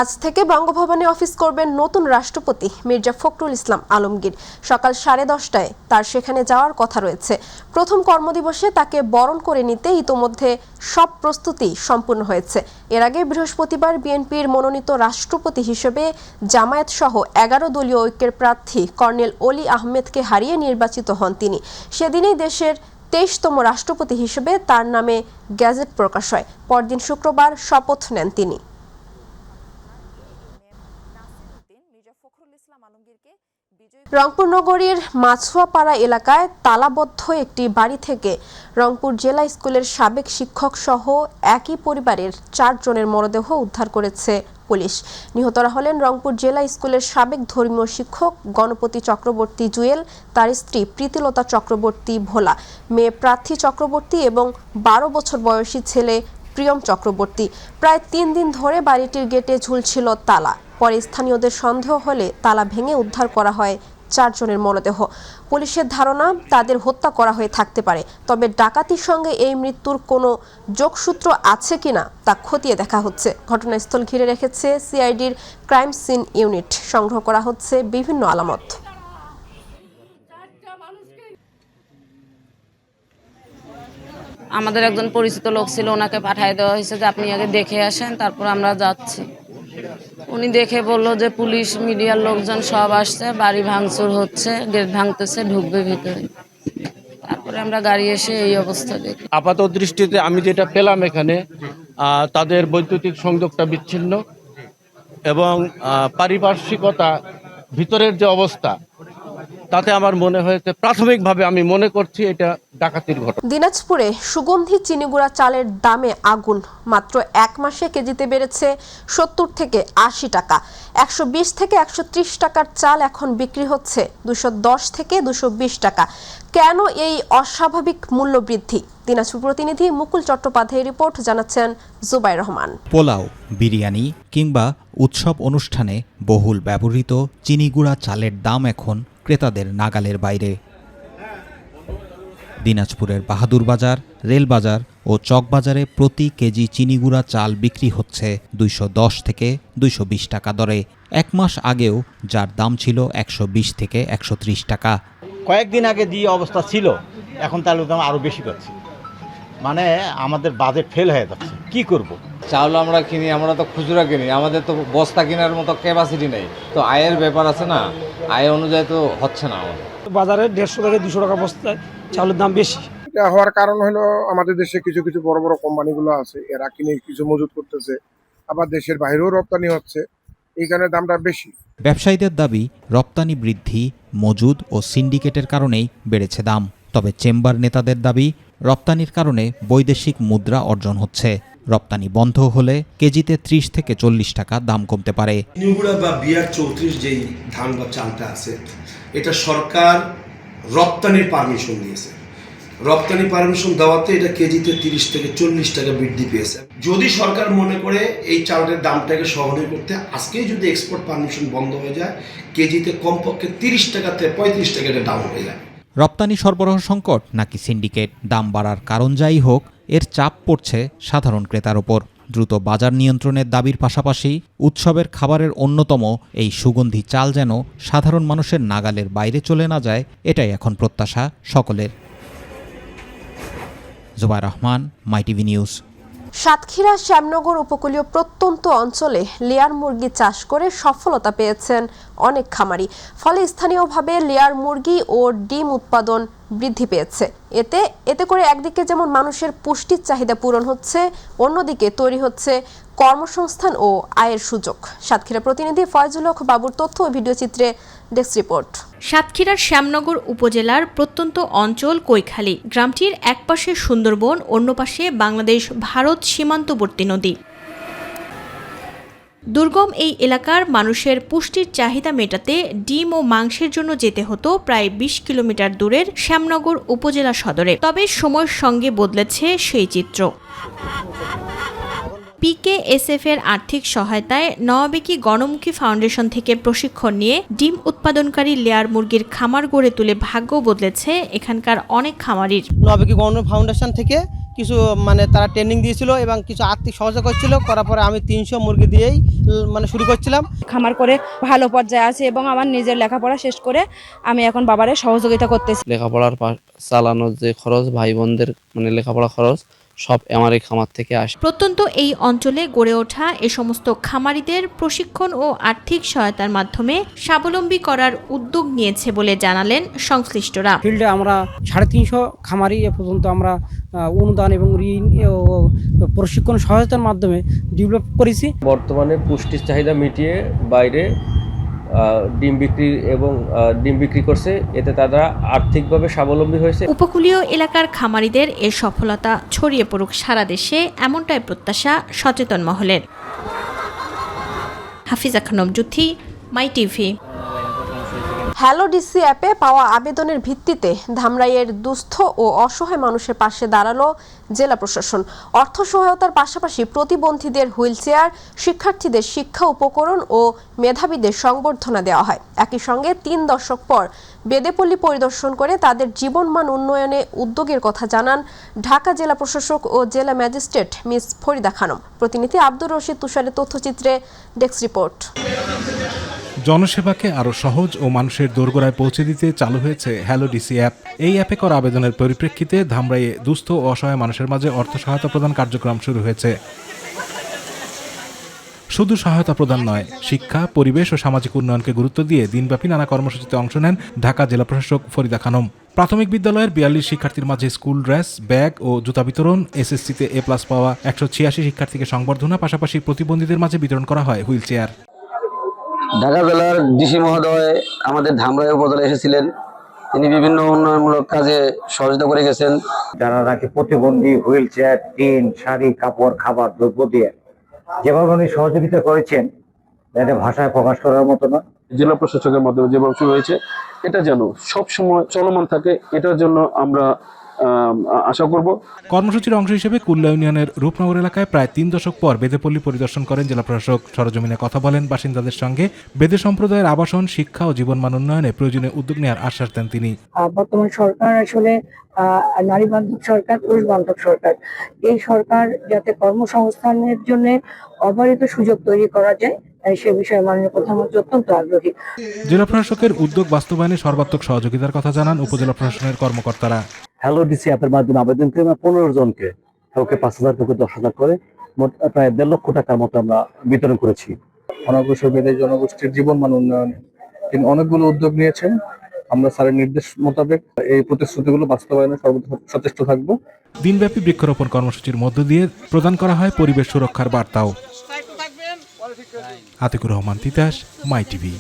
আজ থেকে বঙ্গভবনে অফিস করবেন নতুন রাষ্ট্রপতি মির্জা ফখরুল ইসলাম আলমগীর। সকাল 10:30টায় তার সেখানে যাওয়ার কথা রয়েছে। প্রথম কর্মদিবসে তাকে বরণ করে নিতে ইতোমধ্যে সব প্রস্তুতি সম্পূর্ণ হয়েছে। এর আগে বৃহস্পতিবার বিএনপির মনোনীত রাষ্ট্রপতি হিসেবে জামায়াত সহ 11 দলীয় ঐক্যের প্রার্থী কর্নেল অলি আহমেদকে হারিয়ে নির্বাচিত হন তিনি। সেদিনই দেশের 23তম রাষ্ট্রপতি হিসেবে তার নামে গ্যাজেট প্রকাশ হয়। পরদিন শুক্রবার শপথ নেন তিনি। রংপুর নগরীর মাছুয়াপাড়া এলাকায় তালাবদ্ধ একটি বাড়ি থেকে রংপুর জেলা স্কুলের সাবেক শিক্ষক সহ একই পরিবারের 4 জনের মরদেহ উদ্ধার করেছে পুলিশ। নিহতরা হলেন রংপুর জেলা স্কুলের সাবেক ধর্মীয় শিক্ষক গণপতি চক্রবর্তী জুয়েল, তার স্ত্রী প্রীতিলতা চক্রবর্তী ভোলা, মেয়ে প্রার্থী চক্রবর্তী এবং 12 বছর বয়সী ছেলে প্রিয়ম চক্রবর্তী। প্রায় 3 দিন ধরে বাড়িটির গেটে ঝুলছিল তালা। পরে স্থানীয়দের সন্দেহ হলে তালা ভেঙে উদ্ধার করা হয় 4 জনের মরদেহ। পুলিশের ধারণা তাদের হত্যা করা হয়ে থাকতে পারে, তবে ডাকাতির সঙ্গে এই মৃত্যুর কোনো যোগসূত্র আছে কিনা তা খতিয়ে দেখা হচ্ছে। ঘটনাস্থল ঘিরে রেখেছে সিআইডির ক্রাইম সিন ইউনিট। সংগ্রহ করা হচ্ছে বিভিন্ন আলামত। আমাদের একজন পরিচিত লোক ছিল, ওনাকে পাঠিয়ে দেওয়া হয়েছে যে আপনি আগে দেখে আসেন, তারপর আমরা যাচ্ছি। উনি দেখে বলল যে পুলিশ মিডিয়ার লোকজন সব আসছে, বাড়ি ভাঙচুর হচ্ছে, গেট ভাঙতেছে, ঢুকবে ভিতরে। তারপরে আমরা গাড়ি এসে এই অবস্থা দেখি। আপাত দৃষ্টিতে আমি যেটা পেলাম এখানে তাদের বৈদ্যুতিক সংযোগটা বিচ্ছিন্ন এবং পারিপার্শ্বিকতা ভিতরের যে অবস্থা তাতে আমার মনে হয়েছে, প্রাথমিকভাবে আমি মনে করছি এটা ডাকাতির ঘটনা। দিনাজপুরে সুগন্ধি চিনিগুড়া চালের দামে আগুন। মাত্র 1 মাসে কেজিতে বেড়েছে 70 থেকে 80 টাকা। 120 থেকে 130 টাকার চাল এখন বিক্রি হচ্ছে 210 থেকে 220 টাকা। কেন এই অস্বাভাবিক মূল্য বৃদ্ধি? দিনাজপুর প্রতিনিধি মুকুল চট্টোপাধ্যায়ের রিপোর্ট, জানাচ্ছেন জুবাইর রহমান। পোলাও, বিরিয়ানি কিংবা উৎসব অনুষ্ঠানে বহুল ব্যবহৃত চিনিগুড়া চালের দাম এখন ক্রেতাদের নাগালের বাইরে। দিনাজপুরের বাহাদুরবাজার, রেলবাজার ও চকবাজারে প্রতি কেজি চিনিগুড়া চাল বিক্রি হচ্ছে 210 থেকে 220 টাকা দরে। 1 মাস আগেও যার দাম ছিল 120 থেকে 130 টাকা। কয়েকদিন আগে যে অবস্থা ছিল, এখন চালের দাম আরও বেশি পাচ্ছি। মানে আমাদের বাজেট ফেল হয়ে যাচ্ছে, কি করব? চাউল আমরা কিনি, আমরা তো খুচরা কিনি, আমাদের তো বস্তা কেনার মতো ক্যাপাসিটি নেই। তো আয়ের ব্যাপার আছে না, আয় অনুযায়ী তো হচ্ছে না আমাদের। বাজারে 150 থেকে 200 টাকা বস্তায় চাউলের দাম বেশি। এটা হওয়ার কারণ হলো আমাদের দেশে কিছু কিছু বড় বড় কোম্পানিগুলো আছে, এরা কিনে কিছু মজুত করতেছে, আবার দেশের বাইরেও রপ্তানি হচ্ছে, এই কারণে দামটা বেশি। ব্যবসায়ীদের দাবি, রপ্তানি বৃদ্ধি, মজুদ ও সিন্ডিকেটের কারণেই বেড়েছে দাম। তবে চেম্বার নেতাদের দাবি, রপ্তানির কারণে বৈদেশিক মুদ্রা অর্জন হচ্ছে। রপ্তানি বন্ধ হলে কেজিতে 30 থেকে 40 টাকা দাম কমতে পারে। চিনিগুড়া বা বিআর 34 যেই ধান বা চালটা আছে, এটা সরকার রপ্তানির পারমিশন দিয়েছে। রপ্তানি পারমিশন দেওয়াতে এটা কেজিতে 30 থেকে 40 টাকা বৃদ্ধি পেয়েছে। যদি সরকার মনে করে এই চালের দামটাকে সহনীয় করতে, আজকেই যদি এক্সপোর্ট পারমিশন বন্ধ হয়ে যায়, কেজিতে কমপক্ষে 30 টাকা থেকে 35 টাকা এটা ডাউন হয়ে যায়। রপ্তানি সরবরাহ সংকট নাকি সিন্ডিকেট, দাম বাড়ার কারণ যাই হোক, এর চাপ পড়ছে সাধারণ ক্রেতার ওপর। দ্রুত বাজার নিয়ন্ত্রণের দাবির পাশাপাশি উৎসবের খাবারের অন্যতম এই সুগন্ধি চাল যেন সাধারণ মানুষের নাগালের বাইরে চলে না যায়, এটাই এখন প্রত্যাশা সকলের। Zubair Rahman, My TV news. সাতক্ষীরা শ্যামনগর উপকূলীয় প্রত্যন্ত অঞ্চলে লেয়ার মুরগি চাষ করে সফলতা পেয়েছেন অনেক খামারি। ফলে স্থানীয়ভাবে লেয়ার মুরগি ও ডিম উৎপাদন বৃদ্ধি পেয়েছে। এতে করে একদিকে যেমন মানুষের পুষ্টির চাহিদা পূরণ হচ্ছে, অন্যদিকে তৈরি হচ্ছে কর্মসংস্থান ও আয়ের সুযোগ। সাতক্ষীরা প্রতিনিধি ফয়জুল হক বাবুর তথ্য ও ভিডিও চিত্রে ডেস্ক রিপোর্ট। সাতক্ষীরার শ্যামনগর উপজেলার প্রত্যন্ত অঞ্চল কৈখালী গ্রামটির একপাশে সুন্দরবন, অন্য পাশে বাংলাদেশ ভারত সীমান্তবর্তী নদী। দুর্গম এই এলাকার মানুষের পুষ্টির চাহিদা মেটাতে ডিম ও মাংসের জন্য যেতে হতো প্রায় 20 কিলোমিটার দূরের শ্যামনগর উপজেলা সদরে। তবে সময়ের সঙ্গে বদলেছে সেই চিত্র। পিকেএসএফ এর আর্থিক সহায়তায় নওয়াবেকি গণমুখী ফাউন্ডেশন থেকে প্রশিক্ষণ নিয়ে ডিম উৎপাদনকারী লেয়ার মুরগির খামার গড়ে তুলে ভাগ্য বদলেছে এখানকার অনেক খামারির। নওয়াবেকি গণমুখী ফাউন্ডেশন থেকে কিছু মানে তারা ট্রেনিং দিয়েছিল এবং কিছু আর্থিক সহযোগিতা করছিল, করার পরে আমি 300 মুরগি দিয়েই মানে শুরু করছিলাম। খামার করে ভালো পর্যায়ে আছে এবং আমার নিজের লেখাপড়া শেষ করে আমি এখন বাবারে সহযোগিতা করতেছি। লেখাপড়ার চালানোর যে খরচ, ভাই বোনদের মানে লেখাপড়া খরচ সব আমার এই খামার থেকে আসে। প্রত্যন্ত এই অঞ্চলে গড়ে ওঠা এ সমস্ত খামারিদের প্রশিক্ষণ ও আর্থিক সহায়তার মাধ্যমে স্বাবলম্বী করার উদ্যোগ নিয়েছে বলে জানালেন সংশ্লিষ্টরা। ফিল্ডে আমরা 350 খামারি এ পর্যন্ত আমরা অনুদান এবং ঋণ ও প্রশিক্ষণ সহায়তার মাধ্যমে ডেভেলপ করেছি। বর্তমানে পুষ্টির চাহিদা মিটিয়ে বাইরে ডিম বিক্রি করছে, এতে তারা আর্থিকভাবে স্বাবলম্বী হয়েছে। উপকূলীয় এলাকার খামারিদের এ সফলতা ছড়িয়ে পড়ুক সারা দেশে, এমনটাই প্রত্যাশা সচেতন মহলের। হাফিজা খানম জুথি, মাই টিভি। হ্যালো ডিসি অ্যাপে পাওয়া আবেদনের ভিত্তিতে ধামরাইয়ের দুস্থ ও অসহায় মানুষের পাশে দাঁড়ালো জেলা প্রশাসন। অর্থ সহায়তার পাশাপাশি প্রতিবন্ধীদের হুইলচেয়ার, শিক্ষার্থীদের শিক্ষা উপকরণ ও মেধাবীদের সংবর্ধনা দেওয়া হয়। একই সঙ্গে 3 দশক পর বেদেপল্লী পরিদর্শন করে তাদের জীবনমান উন্নয়নে উদ্যোগের কথা জানান ঢাকা জেলা প্রশাসক ও জেলা ম্যাজিস্ট্রেট মিস ফরিদা খানম। প্রতিনিধি আব্দুর রশিদ তুষারের তথ্যচিত্রে ডেস্ক রিপোর্ট। জনসেবাকে আরও সহজ ও মানুষের দোরগোড়ায় পৌঁছে দিতে চালু হয়েছে হ্যালো ডিসি অ্যাপ। এই অ্যাপে করা আবেদনের পরিপ্রেক্ষিতে ধামরাইয়ে দুস্থ ও অসহায় মানুষের মাঝে অর্থ সহায়তা প্রদান কার্যক্রম শুরু হয়েছে। শুধু সহায়তা প্রদান নয়, শিক্ষা, পরিবেশ ও সামাজিক উন্নয়নকে গুরুত্ব দিয়ে দিনব্যাপী নানা কর্মসূচিতে অংশ নেন ঢাকা জেলা প্রশাসক ফরিদা খানম। প্রাথমিক বিদ্যালয়ের 42 শিক্ষার্থীর মাঝে স্কুল ড্রেস, ব্যাগ ও জুতা বিতরণ, এসএসসিতে A+ পাওয়া 186 শিক্ষার্থীকে সংবর্ধনা, পাশাপাশি প্রতিবন্ধীদের মাঝে বিতরণ করা হয় হুইল চেয়ার। ঢাকা জেলার ডিসি মহোদয় আমাদের ধামরাই উপজেলায় এসেছিলেন। তিনি বিভিন্ন উন্নয়নমূলক কাজে সহযোগিতা করে গেছেন। যারা নাকি প্রতিবন্ধী, হুইল চেয়ার, টিন, শাড়ি, কাপড়, খাবার, দ্রব্য দিয়ে যেভাবে উনি সহযোগিতা করেছেন, এটা ভাষায় প্রকাশ করার মতো না। জেলা প্রশাসকের মাধ্যমে যেভাবে শুরু হয়েছে, এটা যেন সব সময় চলমান থাকে, এটার জন্য আমরা আশা করব। কর্মসূচির অংশ হিসেবে কুল্লা ইউনিয়নের রূপনগর এলাকায় প্রায় 3 দশক পর বেদেপল্লী পরিদর্শন করেন জেলা প্রশাসক। সরজমিনে কথা বলেন বাসিন্দাদের সঙ্গে। বেদে সম্প্রদায়ের আবাসন, শিক্ষা ও জীবনমান উন্নয়নে প্রয়োজনীয় উদ্যোগ নেওয়ার আশ্বাস দেন তিনি। বর্তমান সরকার আসলে নারী বান্ধব সরকার, পুরুষ বান্ধব সরকার। এই সরকার যাতে কর্মসংস্থানের জন্য অবারিত সুযোগ তৈরি করা যায়, সে বিষয়ে মাননীয় প্রধানমন্ত্রী অত্যন্ত আগ্রহী। জেলা প্রশাসকের উদ্যোগ বাস্তবায়নে সর্বাত্মক সহযোগিতার কথা জানান উপজেলা প্রশাসনের কর্মকর্তারা। হ্যালো ডিসি অ্যাপের মাধ্যমে আবেদন করে 15 জনকে, কাউকে 5,000, কাউকে 10,000 করে মোট প্রায় 1.5 লক্ষ টাকার মতো আমরা বিতরণ করেছি। অনগ্রসর বেদের জনগোষ্ঠীর জীবনমান উন্নয়নে তিনি অনেকগুলো উদ্যোগ নিয়েছেন। আমরা স্যারের নির্দেশ মোতাবেক এই প্রতিশ্রুতিগুলো বাস্তবায়নে সর্বদা সচেষ্ট থাকব। দিনব্যাপী বৃক্ষরোপণ কর্মসূচির মধ্য দিয়ে প্রদান করা হয় পরিবেশ সুরক্ষার বার্তাও। আতিকুর রহমান তিতাস, মাই টিভি।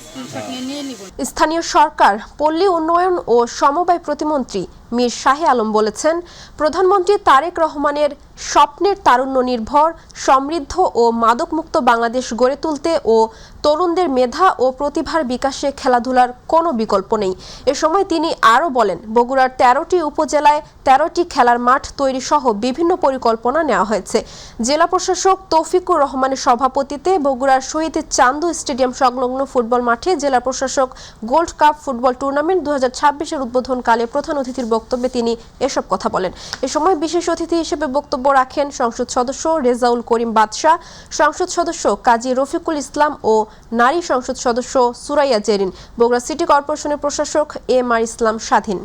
স্থানীয় সরকার, পল্লী উন্নয়ন ও সমবায় প্রতিমন্ত্রী মীর শাহে আলম বলেছেন, প্রধানমন্ত্রী তারেক রহমানের স্বপ্নের তারুণ্য নির্ভর, সমৃদ্ধ ও মাদকমুক্ত বাংলাদেশ গড়ে তুলতে ও তরুণদের মেধা ও প্রতিভার বিকাশে খেলাধুলার কোনো বিকল্প নেই। এ সময় তিনি আরও বলেন, বগুড়ার 13টি উপজেলায় 13টি খেলার মাঠ তৈরি সহ বিভিন্ন পরিকল্পনা নেওয়া হয়েছে। জেলা প্রশাসক তৌফিকুর রহমানের সভাপতিত্বে বগুড়ার শহীদ চান্দু স্টেডিয়াম সংলগ্ন ফুটবল মাঠে জেলা প্রশাসক গোল্ড কাপ ফুটবল টুর্নামেন্ট 2026-এর উদ্বোধনকালে প্রধান অতিথির বক্তব্যে তিনি এসব কথা বলেন। এ সময় বিশেষ অতিথি হিসেবে বক্তব্য রাখেন সংসদ সদস্য রেজাউল করিম বাদশাহ, সংসদ সদস্য কাজী রফিকুল ইসলাম ও নারী সংসদ সদস্য সুরাইয়া জেরিন, বগুড়া সিটি কর্পোরেশনের প্রশাসক এম.আর. ইসলাম স্বাধীন।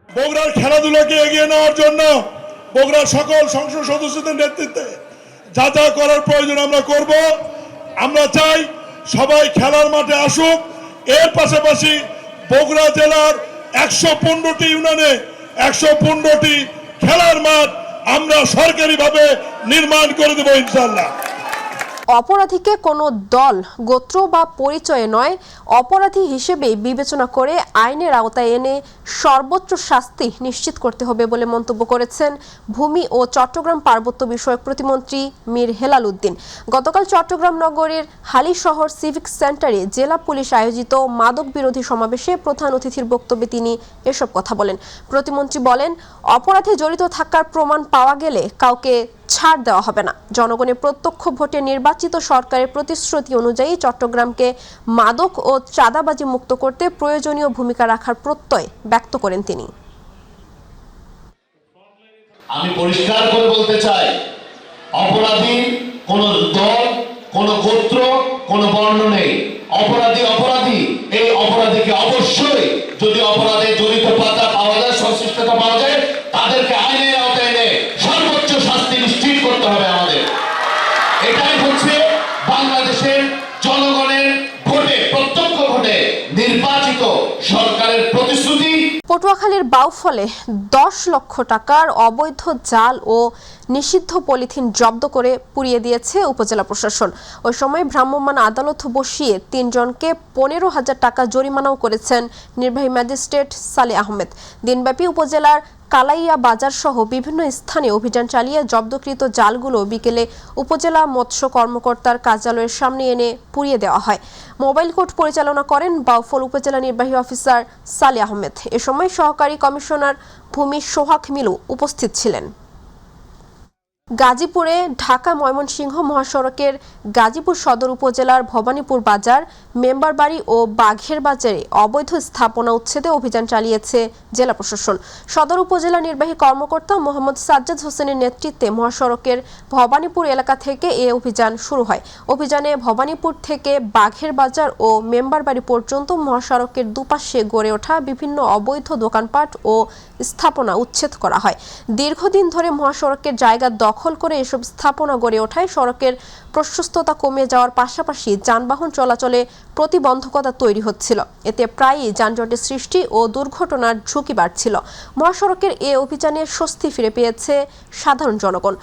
বগুড়ার খেলাধুলাকে এগিয়ে নেওয়ার জন্য বগুড়ার সকল সংসদ সদস্যদের নেতৃত্বে যা যা করার প্রয়োজন আমরা করব। আমরা চাই সবাই খেলার মাঠে আসুক। এর পাশাপাশি বগুড়া জেলার 115টি ইউনিয়নে 115টি খেলার মাঠ আমরা সরকারিভাবে নির্মাণ করে দেব ইনশাআল্লাহ। অপরাধীকে কোনো দল, গোত্র বা পরিচয়ে নয়, অপরাধী হিসেবে বিবেচনা করে আইনের আওতায় এনে সর্বোচ্চ শাস্তি নিশ্চিত করতে হবে বলে মন্তব্য করেছেন ভূমি ও চট্টগ্রাম পার্বত্য বিষয়ক প্রতিমন্ত্রী মীর হেলাল উদ্দিন। গতকাল চট্টগ্রাম নগরের হালিশহর সিভিক সেন্টারে জেলা পুলিশ আয়োজিত মাদক বিরোধী সমাবেশে প্রধান অতিথির বক্তব্যে তিনি এসব কথা বলেন। প্রতিমন্ত্রী বলেন, অপরাধে জড়িত থাকার প্রমাণ পাওয়া গেলে কাউকে ছাড় দেওয়া হবে না। জনগণের প্রত্যক্ষ ভোটে নির্বাচিত সরকারের প্রতিশ্রুতি অনুযায়ী চট্টগ্রামকে মাদক ও চাঁদাবাজি মুক্ত করতে প্রয়োজনীয় ভূমিকা রাখার প্রত্যয় ব্যক্ত করেন তিনি। আমি পরিষ্কার করে বলতে চাই, অপরাধী কোনো দল, কোনো গোত্র, কোনো বর্ণ নেই। অপরাধী অপরাধী, এই অপরাধীকে অবশ্যই যদি অপরাধে জড়িত পাওয়া যায়, সংশ্লিষ্টতা পাওয়া যায়, তাদেরকে আইনের আওতায় এনে সর্বোচ্চ শাস্তি নিশ্চিত করতে হবে আমাদের। এটাই হচ্ছে বাংলাদেশের জনগণের ভোটে, প্রত্যক্ষ ভোটে নির্বাচিত সরকারের প্রতিশ্রুতি। পটুয়াখালীর বাউফলে 10 লক্ষ টাকার অবৈধ জাল ও নিষিদ্ধ পলিথিন জব্দ করে পুড়িয়ে দিয়েছে উপজেলা প্রশাসন। ওই সময় ভ্রাম্যমাণ আদালত বসিয়ে 3 জনকে 15,000 টাকা জরিমানাও করেছেন নির্বাহী ম্যাজিস্ট্রেট সালে আহমেদ। দিনব্যাপী উপজেলার কালাইয়া বাজার সহ বিভিন্ন স্থানে অভিযান চালিয়ে জব্দকৃত জালগুলো বিকেলে উপজেলা মৎস্য কর্মকর্তার কার্যালয়ের সামনে এনে পুড়িয়ে দেওয়া হয়। মোবাইল কোর্ট পরিচালনা করেন বাউফল উপজেলা নির্বাহী অফিসার সালে আহমেদ। এ সময় সহকারী কমিশনার ভূমি সোহাগ মিলু উপস্থিত ছিলেন। গাজীপুরে ঢাকা ময়মনসিংহ মহাসড়কের গাজীপুর সদর উপজেলার ভবানীপুর বাজার, মেম্বার বাড়ি ও বাঘের বাজারে অবৈধ স্থাপনা উচ্ছেদে অভিযান চালিয়েছে জেলা প্রশাসন। সদর উপজেলা নির্বাহী কর্মকর্তা মোহাম্মদ সাজ্জাদ হোসেনের নেতৃত্বে মহাসড়কের ভবানীপুর এলাকা থেকে এ অভিযান শুরু হয়। অভিযানে ভবানীপুর থেকে বাঘের বাজার ও মেম্বার বাড়ি পর্যন্ত মহাসড়কের দুপাশে গড়ে ওঠা বিভিন্ন অবৈধ দোকানপাট ও স্থাপনা উচ্ছেদ করা হয়। দীর্ঘদিন ধরে মহাসড়কের জায়গা দখল করে এসব স্থাপনা গড়ে ওঠায় সড়কের প্রশস্ততা কমে যাওয়ার পাশাপাশি যানবাহন চলাচলে প্রতিবন্ধকতা তৈরি হচ্ছিল। এতে প্রায়ই যানজটের সৃষ্টি ও দুর্ঘটনার ঝুঁকি বাড়ছিল। মহাসড়কের এ অভিযানে স্বস্তি ফিরে পেয়েছে সাধারণ জনগণ।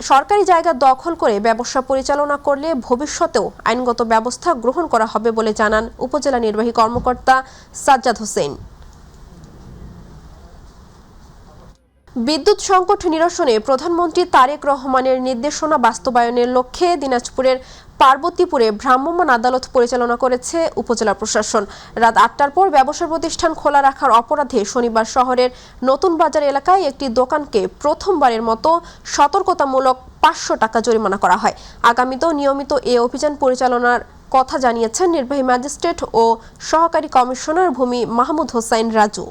সরকারি জায়গা দখল করে ব্যবসা পরিচালনা করলে ভবিষ্যতেও আইনগত ব্যবস্থা গ্রহণ করা হবে বলে জানান উপজেলা নির্বাহী কর্মকর্তা সাজ্জাদ হোসেন। বিদ্যুৎ সংকট নিরসনে প্রধানমন্ত্রী তারেক রহমানের নির্দেশনা বাস্তবায়নের লক্ষ্যে দিনাজপুরের পার্বতীপুরে ভ্রাম্যমাণ আদালত পরিচালনা করেছে উপজেলা প্রশাসন। রাত 8টার পর ব্যবসা প্রতিষ্ঠান খোলা রাখার অপরাধে শনিবার শহরের নতুন বাজার এলাকায় একটি দোকানকে প্রথমবারের মতো সতর্কতামূলক 500 টাকা জরিমানা করা হয়। আগামীতেও নিয়মিত এ অভিযান পরিচালনার কথা জানিয়েছেন নির্বাহী ম্যাজিস্ট্রেট ও সহকারী কমিশনার ভূমি মাহমুদ হোসাইন রাজু।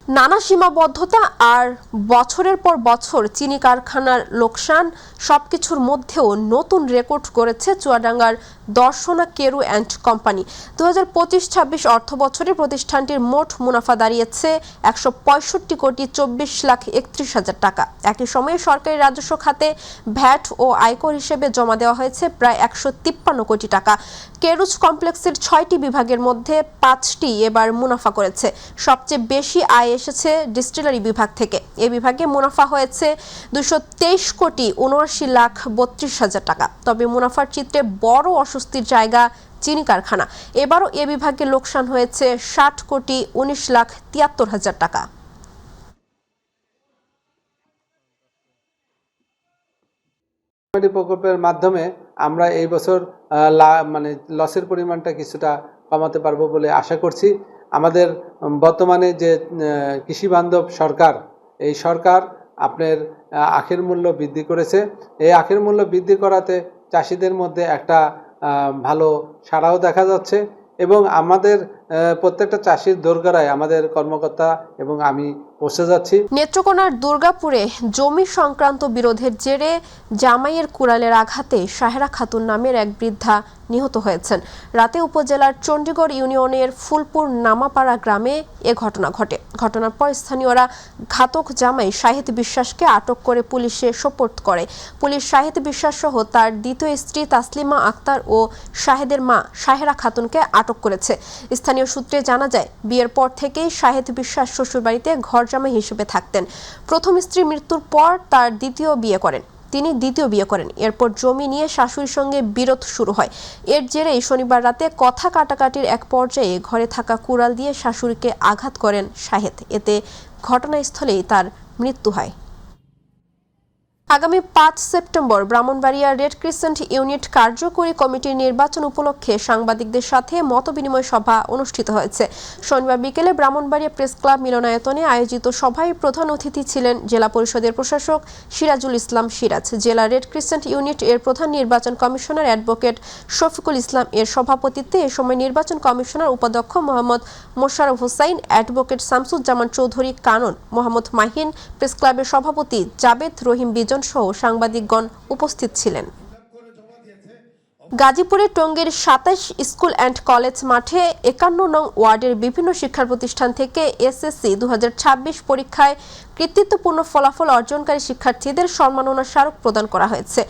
নানা সীমাবদ্ধতা আর বছরের পর বছর চিনি কারখানার লোকসান সবকিছুর মধ্যেও নতুন রেকর্ড করেছে চুয়াডাঙ্গার দর্শনা কেরু অ্যান্ড কোম্পানি। 2025-26 অর্থ বছরে প্রতিষ্ঠানটির মোট মুনাফা দাঁড়িয়েছে 165 কোটি 24 লাখ 31 হাজার টাকা। একই সময়ে সরকারি রাজস্ব খাতে ভ্যাট ও আয়কর হিসেবে জমা দেওয়া হয়েছে প্রায় 153 কোটি টাকা। কেরুজ কমপ্লেক্সের 6টি বিভাগের মধ্যে 5টি এবার মুনাফা করেছে। সবচেয়ে বেশি আয় এসেছে ডিস্টিলারি বিভাগ থেকে। এই বিভাগে মুনাফা হয়েছে 223 কোটি 79 লাখ 32 হাজার টাকা। তবে মুনাফার চিত্রে বড় অস্বস্তির জায়গা চিনি কারখানা। এবারও এ বিভাগে লোকসান হয়েছে 60 কোটি 19 লাখ 73 হাজার টাকা। প্রকল্পের মাধ্যমে আমরা এই বছর লসের পরিমাণটা কিছুটা কমাতে পারবো বলে আশা করছি। আমাদের বর্তমানে যে কৃষি বান্ধব সরকার, এই সরকার আপনার আখের মূল্য বৃদ্ধি করেছে। এই আখের মূল্য বৃদ্ধি করাতে চাষিদের মধ্যে একটা ভালো সাড়াও দেখা যাচ্ছে এবং আমাদের প্রত্যেকটা চাষির দোরগোড়ায় আমাদের কর্মকর্তা এবং আমি পৌঁছে যাচ্ছি। নেত্রকোনার দুর্গাপুরে জমি সংক্রান্ত বিরোধের জেরে জামাইয়ের কুড়ালের আঘাতে সাহেরা খাতুন নামের এক বৃদ্ধা নিহত হয়েছেন। রাতে উপজেলার চণ্ডীগড় ইউনিয়নের ফুলপুর নামাপাড়া গ্রামে এ ঘটনা ঘটে। ঘটনার পর স্থানীয়রা ঘাতক জামাই শাহিদ বিশ্বাসকে আটক করে পুলিশে সোপর্দ করে। পুলিশ শাহিদ বিশ্বাস সহ তার দ্বিতীয় স্ত্রী তাসলিমা আক্তার ও শাহেদের মা সাহেরা খাতুনকে আটক করেছে। স্থানীয় সূত্রে জানা যায়, বিয়ের পর থেকেই শাহিদ বিশ্বাস শ্বশুরবাড়িতে ঘর জামাই হিসেবে থাকতেন। প্রথম স্ত্রীর মৃত্যুর পর তার তিনি দ্বিতীয় বিয়ে করেন। এরপর জমি নিয়ে শাশুড়ির সঙ্গে বিরোধ শুরু হয়। এর জেরেই শনিবার রাতে কথা কাটাকাটির এক পর্যায়ে ঘরে থাকা কুড়াল দিয়ে শাশুড়িকে আঘাত করেন শাহেদ। এতে ঘটনাস্থলেই তার মৃত্যু হয়। আগামী 5 September Brahmanbaria red crescent unit কার্যকরী কমিটির নির্বাচন উপলক্ষে সাংবাদিকদের সাথে মতবিনিময় সভা অনুষ্ঠিত হয়েছে। শনিবার বিকেলে ব্রাহ্মণবাড়িয়া প্রেস ক্লাব মিলনায়তনে আয়োজিত সভায় প্রধান অতিথি ছিলেন জেলা পরিষদের প্রশাসক সিরাজুল ইসলাম সিরাজ। জেলা রেড ক্রিসেন্ট ইউনিট এর প্রধান নির্বাচন কমিশনার অ্যাডভোকেট শফিকুল ইসলাম এর সভাপতিত্বে এ সময় নির্বাচন কমিশনার উপাধ্যক্ষ মোহাম্মদ মোশাররফ হোসাইন, অ্যাডভোকেট শামসুজ্জামান চৌধুরী কানন, মোহাম্মদ মাহিন, প্রেস ক্লাবের সভাপতি জাবেদ রহিম বিজন সহ সাংবাদিকগণ উপস্থিত ছিলেন। গাজীপুরের টঙ্গীর 27 স্কুল অ্যান্ড কলেজ মাঠে 51 নং ওয়ার্ডের বিভিন্ন শিক্ষা প্রতিষ্ঠান থেকে এসএসসি 2026 পরীক্ষায় কৃতিত্বপূর্ণ ফলাফল অর্জনকারী শিক্ষার্থীদের সম্মাননা স্মারক প্রদান করা হয়েছে।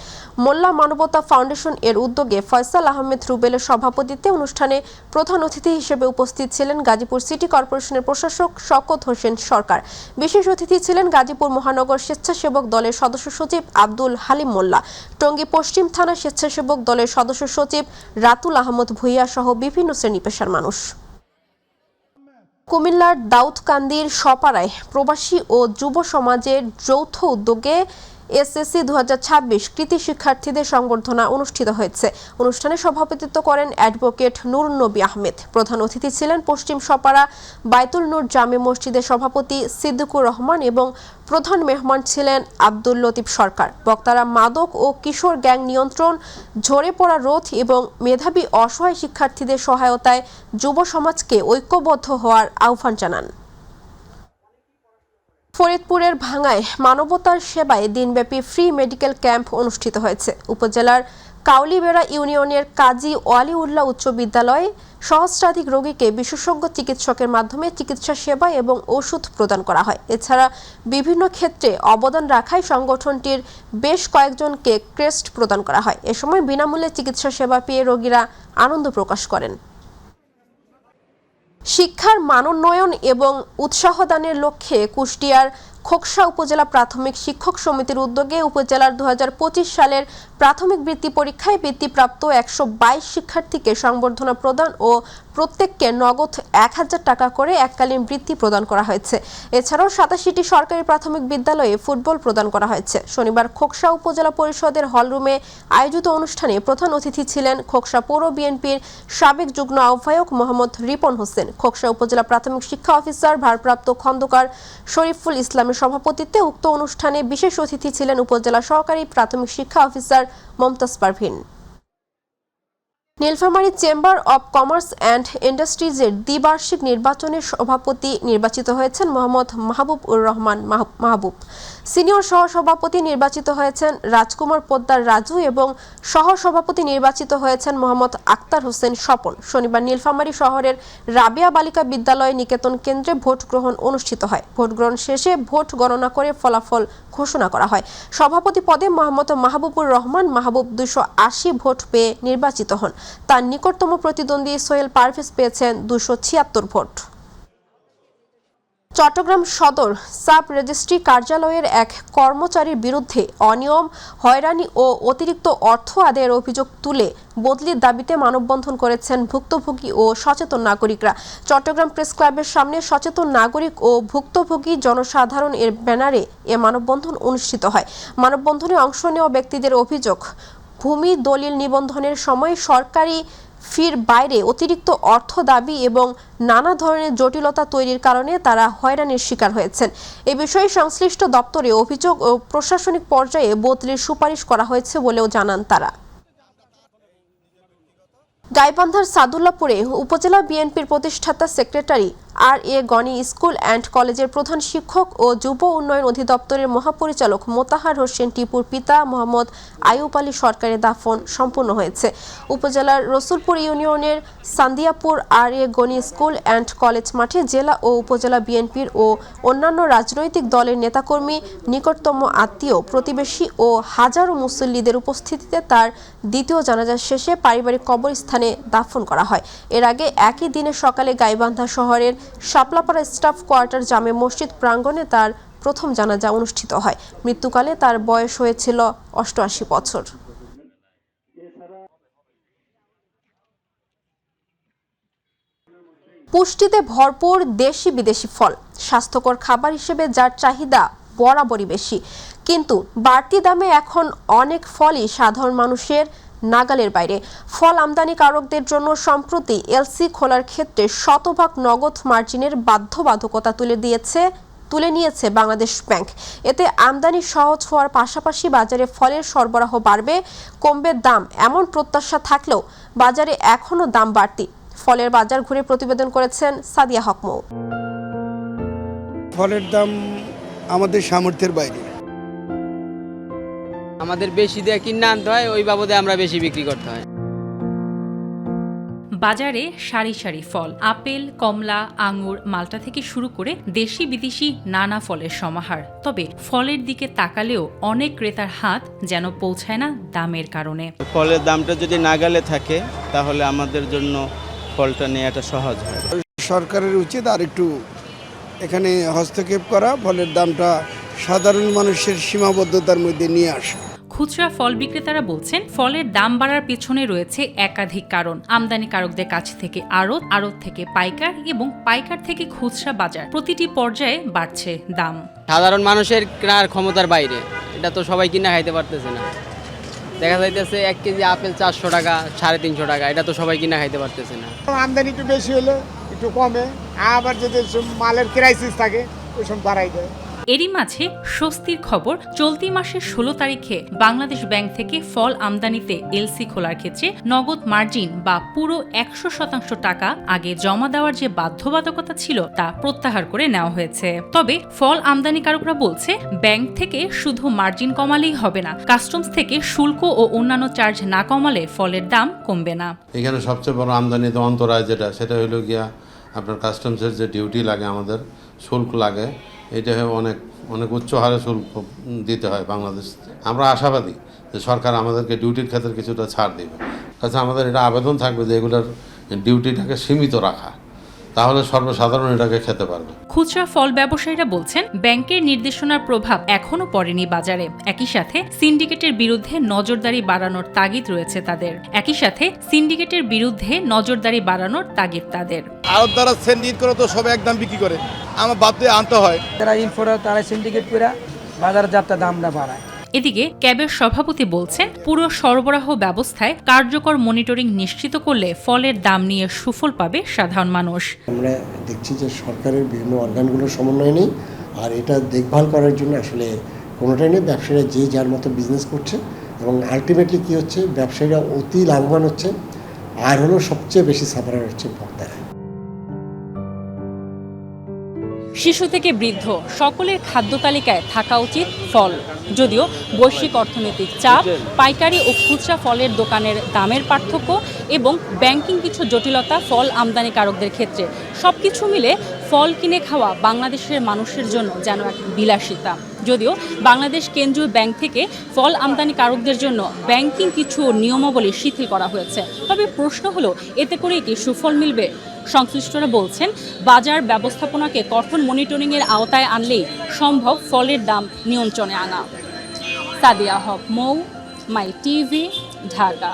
মোল্লা মানবতা ফাউন্ডেশন এর উদ্যোগে ফয়সাল আহমেদ রুবেলের সভাপতিত্বে অনুষ্ঠানে প্রধান অতিথি হিসেবে উপস্থিত ছিলেন গাজীপুর সিটি কর্পোরেশনের প্রশাসক শওকত হোসেন সরকার। বিশেষ অতিথি ছিলেন গাজীপুর মহানগর স্বেচ্ছাসেবক দলের সদস্য সচিব আব্দুল হালিম মোল্লা, টঙ্গী পশ্চিম থানা স্বেচ্ছাসেবক দলের সদস্য সচিব রাতুল আহমদ ভুইয়া সহ বিভিন্ন শ্রেণী পেশার মানুষ। কুমিল্লার দাউদকান্দির সপাড়ায় প্রবাসী ও যুব সমাজের যৌথ উদ্যোগে এসএসসি 2026 কৃতি শিক্ষার্থীদের সংবর্ধনা অনুষ্ঠিত হয়েছে। অনুষ্ঠানে সভাপতিত্ব করেন অ্যাডভোকেট নুরুন্নবী আহমেদ। প্রধান অতিথি ছিলেন পশ্চিম সপাড়া বাইতুল নূর জামে মসজিদের সভাপতি সিদ্দিকুর রহমান এবং প্রধান মেহমান ছিলেন আব্দুল লতিফ সরকার। বক্তারা মাদক ও কিশোর গ্যাং নিয়ন্ত্রণ, ঝরে পড়া রোধ এবং মেধাবী অসহায় শিক্ষার্থীদের সহায়তায় যুব সমাজকে ঐক্যবদ্ধ হওয়ার আহ্বান জানান। ফরিদপুরের ভাঙ্গায় মানবতার সেবায় দিনব্যাপী ফ্রি মেডিকেল ক্যাম্প অনুষ্ঠিত হয়েছে। উপজেলার কাউলিবেড়া ইউনিয়নের কাজী ওয়ালিউল্লাহ উচ্চ বিদ্যালয়ে সহস্রাধিক রোগীকে বিশেষজ্ঞ চিকিৎসকের মাধ্যমে চিকিৎসা সেবা এবং ওষুধ প্রদান করা হয়। এছাড়া বিভিন্ন ক্ষেত্রে অবদান রাখায় সংগঠনটির বেশ কয়েকজনকে ক্রেস্ট প্রদান করা হয়। এ সময় বিনামূল্যে চিকিৎসা সেবা পেয়ে রোগীরা আনন্দ প্রকাশ করেন। শিক্ষার মানোন্নয়ন এবং উৎসাহদানের লক্ষ্যে কুষ্টিয়ার খোকসা উপজেলা প্রাথমিক শিক্ষক সমিতির উদ্যোগে উপজেলার 2025 সালের প্রাথমিক বৃত্তি পরীক্ষায় বৃত্তিপ্রাপ্ত 122 শিক্ষার্থীকে সংবর্ধনা প্রদান ও প্রত্যেককে নগদ 1000 টাকা করে এককালীন বৃত্তি প্রদান করা হয়েছে। এছাড়াও 87টি সরকারি প্রাথমিক বিদ্যালয়ে ফুটবল প্রদান করা হয়েছে। শনিবার খোকসা উপজেলা পরিষদের হলরুমে আয়োজিত অনুষ্ঠানে প্রধান অতিথি ছিলেন খোকসা পৌর বিএনপির সাবেক যুগ্ম আহ্বায়ক মোহাম্মদ রিপন হোসেন, খোকসা উপজেলা প্রাথমিক শিক্ষা অফিসার ভারপ্রাপ্ত খন্দকার শরীফুল ইসলামের সভাপতিত্বে উক্ত অনুষ্ঠানে বিশেষ অতিথি ছিলেন উপজেলা সহকারী প্রাথমিক শিক্ষা officer Momtaz Parvin. Nilphamari chamber of commerce and ইন্ডাস্ট্রিজের দ্বিবার্ষিক নির্বাচনের সভাপতি নির্বাচিত হয়েছেন মোহাম্মদ মাহবুব উর রহমান মাহবুব। সিনিয়র সহসভাপতি নির্বাচিত হয়েছেন রাজকুমার পোদ্দার রাজু এবং সহসভাপতি নির্বাচিত হয়েছেন মোহাম্মদ আক্তার হোসেন স্বপন। শনিবার নীলফামারী শহরের রাবিয়া বালিকা বিদ্যালয় নিকেতন কেন্দ্রে ভোট গ্রহণ অনুষ্ঠিত হয়। ভোট গ্রহণ শেষে ভোট গণনা করে ফলাফল ঘোষণা করা হয়। সভাপতি পদে মোহাম্মদ মাহবুবুর রহমান মাহবুব 280 ভোট পেয়ে নির্বাচিত হন। তার নিকটতম প্রতিদ্বন্দ্বী সোহেল পারভেজ পেয়েছেন 276 ভোট। চট্টগ্রাম সদর সাব রেজিস্ট্রি কার্যালয়ের এক কর্মচারীর বিরুদ্ধে অনিয়ম, হয়রানি ও অতিরিক্ত অর্থ আদায়ের অভিযোগ তুলে বদলির দাবিতে মানববন্ধন করেছেন ভুক্তভোগী ও সচেতন নাগরিকরা। চট্টগ্রাম প্রেস ক্লাবের সামনে সচেতন নাগরিক ও ভুক্তভোগী জনসাধারণ এর ব্যানারে এ মানববন্ধন অনুষ্ঠিত হয়। মানববন্ধনে অংশ নেওয়া ব্যক্তিদের অভিযোগ, ভূমি দলিল নিবন্ধনের সময় সরকারি ফির বাইরে অতিরিক্ত অর্থ দাবি এবং নানা ধরনের জটিলতা তৈরির কারণে তারা হয়রানির শিকার হয়েছেন। এ বিষয়ে সংশ্লিষ্ট দপ্তরে অভিযোগ ও প্রশাসনিক পর্যায়ে বদলির সুপারিশ করা হয়েছে বলেও জানান তারা। গাইবান্ধার সাদুল্লাপুরে উপজেলা বিএনপির প্রতিষ্ঠাতা সেক্রেটারি আর.এ. গনি স্কুল অ্যান্ড কলেজের প্রধান শিক্ষক ও যুব উন্নয়ন অধিদপ্তরের মহাপরিচালক মোতাহার হোসেন টিপুর পিতা মোহাম্মদ আইয়ুব আলী সরকারের দাফন সম্পন্ন হয়েছে। উপজেলার রসুলপুর ইউনিয়নের সান্দিয়াপুর আর.এ. গনি স্কুল অ্যান্ড কলেজ মাঠে জেলা ও উপজেলা বিএনপির ও অন্যান্য রাজনৈতিক দলের নেতাকর্মী, নিকটতম আত্মীয়, প্রতিবেশী ও হাজারো মুসল্লিদের উপস্থিতিতে তার দ্বিতীয় জানাজা শেষে পারিবারিক কবরস্থানে দাফন করা হয়। এর আগে একই দিনে সকালে গাইবান্ধা শহরের শাপলাপাড়া স্টাফ কোয়ার্টার জামে মসজিদ প্রাঙ্গণে তার প্রথম জানাজা অনুষ্ঠিত হয়। মৃত্যুকালে তার বয়স হয়েছিল 88 বছর। পুষ্টিতে ভরপুর দেশি বিদেশি ফল, স্বাস্থ্যকর খাবার হিসেবে যার চাহিদা বরাবরই বেশি, কিন্তু বাড়তি দামে এখন অনেক ফলই সাধারণ মানুষের নাগালের বাইরে। ফল আমদানিকারকদের জন্য সম্প্রতি এলসি খোলার ক্ষেত্রে শতভাগ নগদ মার্জিনের বাধ্যবাধকতা তুলে নিয়েছে বাংলাদেশ ব্যাংক। এতে আমদানি সহজ হওয়ার পাশাপাশি বাজারে ফলের সরবরাহ বাড়বে, কমবে দাম এমন প্রত্যাশা থাকলেও বাজারে এখনো দাম বাড়তি। ফলের বাজার ঘুরে প্রতিবেদন করেছেন সাদিয়া হক মৌ। ফলের দাম আমাদের সামর্থ্যের বাইরে। আমাদের বেশি দিয়ে কিনে আনতে হয়, ওই বাবদে আমরা বেশি বিক্রি করতে হয়। বাজারে সারি সারি ফল, আপেল, কমলা, আঙুর, মালটা থেকে শুরু করে দেশি বিদেশি নানা ফলের সমাহার। তবে ফলের দিকে তাকালেও অনেক ক্রেতার হাত যেন পৌঁছায় না দামের কারণে। ফলের দামটা যদি নাগালে থাকে তাহলে আমাদের জন্য ফলটা নেওয়াটা সহজ হয়। সরকারের উচিত আর একটু এখানে হস্তক্ষেপ করা, ফলের দামটা সাধারণ মানুষের সীমাবদ্ধতার মধ্যে নিয়ে আসা। খুচরা ফল বিক্রেতারা বলছেন, ফলের দাম বাড়ার পেছনে রয়েছে একাধিক কারণ। আমদানিকারকদের কাছ থেকে আড়ত, আড়ত থেকে পাইকার এবং পাইকার থেকে খুচরা বাজার, প্রতিটি পর্যায়ে বাড়ছে দাম। সাধারণ মানুষের কেনার ক্ষমতার বাইরে, এটা তো সবাই কিনা খাইতে পারতেছে না। দেখা যাইতেছে 1 কেজি আপেল 400 টাকা, 350 টাকা, এটা তো সবাই কিনা খাইতে পারতেছে না। আমদানি একটু বেশি হলে একটু কমে, আবার যদি মালের ক্রাইসিস থাকে ওই সময় বাড়াই দেয়। এরই মাঝে স্বস্তির খবর, চলতি মাসের 16 তারিখে বাংলাদেশ ব্যাংক থেকে ফল আমদানিতে এলসি খোলার ক্ষেত্রে নগদ মার্জিন বা পুরো 100% টাকা আগে জমা দেওয়ার যে বাধ্যবাধকতা ছিল তা প্রত্যাহার করে নেওয়া হয়েছে। তবে ফল আমদানিকারকরা বলছে, ব্যাংক থেকে শুধু মার্জিন কমালেই হবে না, কাস্টমস থেকে শুল্ক ও অন্যান্য চার্জ না কমালে ফলের দাম কমবে না। এখানে সবচেয়ে বড় আমদানিতে অন্তরায় সেটা হলো গিয়া আপনার কাস্টমসের যে ডিউটি লাগে, আমাদের শুল্ক লাগে, এটা অনেক অনেক উচ্চ হারে শুল্ক দিতে হয় বাংলাদেশ। আমরা আশাবাদী যে সরকার আমাদেরকে ডিউটির ক্ষেত্রে কিছুটা ছাড় দেবে। কাছে আমাদের এটা আবেদন থাকবে যে এগুলোর ডিউটিটাকে সীমিত রাখা, তাহলে সর্বসাধারণ এটাকে খেতে পারবে। খুচরা ফল ব্যবসায়ীরা বলছেন, ব্যাংকের নির্দেশনার প্রভাব এখনো পড়েনি বাজারে। একই সাথে সিন্ডিকেটের বিরুদ্ধে নজরদারি বাড়ানোর তাগিদ রয়েছে তাদের। আড়তদাররা সিন্ডিকেট করে তো সব একদম বিক্রি করে, আমার বাধ্যে আনতে হয়। যারা ইনফোরা তারা সিন্ডিকেট করে বাজারে যাত্রা দামটা বাড়ায়। এদিকে ক্যাবের সভাপতি বলছেন, পুরো সরবরাহ ব্যবস্থায় কার্যকর মনিটরিং নিশ্চিত করলে ফলের দাম নিয়ে সুফল পাবে সাধারণ মানুষ। আমরা দেখছি যে সরকারের বিভিন্ন অর্গানগুলোর সমন্বয় নেই, আর এটা দেখভাল করার জন্য আসলে কোনোটাই নেই। ব্যবসায়ীরা যে যার মতো বিজনেস করছে এবং আলটিমেটলি কী হচ্ছে, ব্যবসায়ীরা অতি লাভবান হচ্ছে, আর হলো সবচেয়ে বেশি সাফারার হচ্ছে ভোক্তারা। শিশু থেকে বৃদ্ধ সকলের খাদ্য তালিকায় থাকা উচিত ফল। যদিও বৈশ্বিক অর্থনৈতিক চাপ, পাইকারি ও খুচরা ফলের দোকানের দামের পার্থক্য এবং ব্যাংকিং কিছু জটিলতা ফল আমদানিকারকদের ক্ষেত্রে, সবকিছু মিলে ফল কিনে খাওয়া বাংলাদেশের মানুষের জন্য যেন এক বিলাসিতা। যদিও বাংলাদেশ কেন্দ্রীয় ব্যাংক থেকে ফল আমদানিকারকদের জন্য ব্যাংকিং কিছু নিয়মাবলী শিথিল করা হয়েছে, তবে প্রশ্ন হলো, এতে করে কি সুফল মিলবে? সংশ্লিষ্টরা বলছেন, বাজার ব্যবস্থাপনাকে কঠোর মনিটরিংয়ের আওতায় আনলেই সম্ভব ফলের দাম নিয়ন্ত্রণে আনা। সাদিয়া হক মৌ, মাই টিভি, ঢাকা।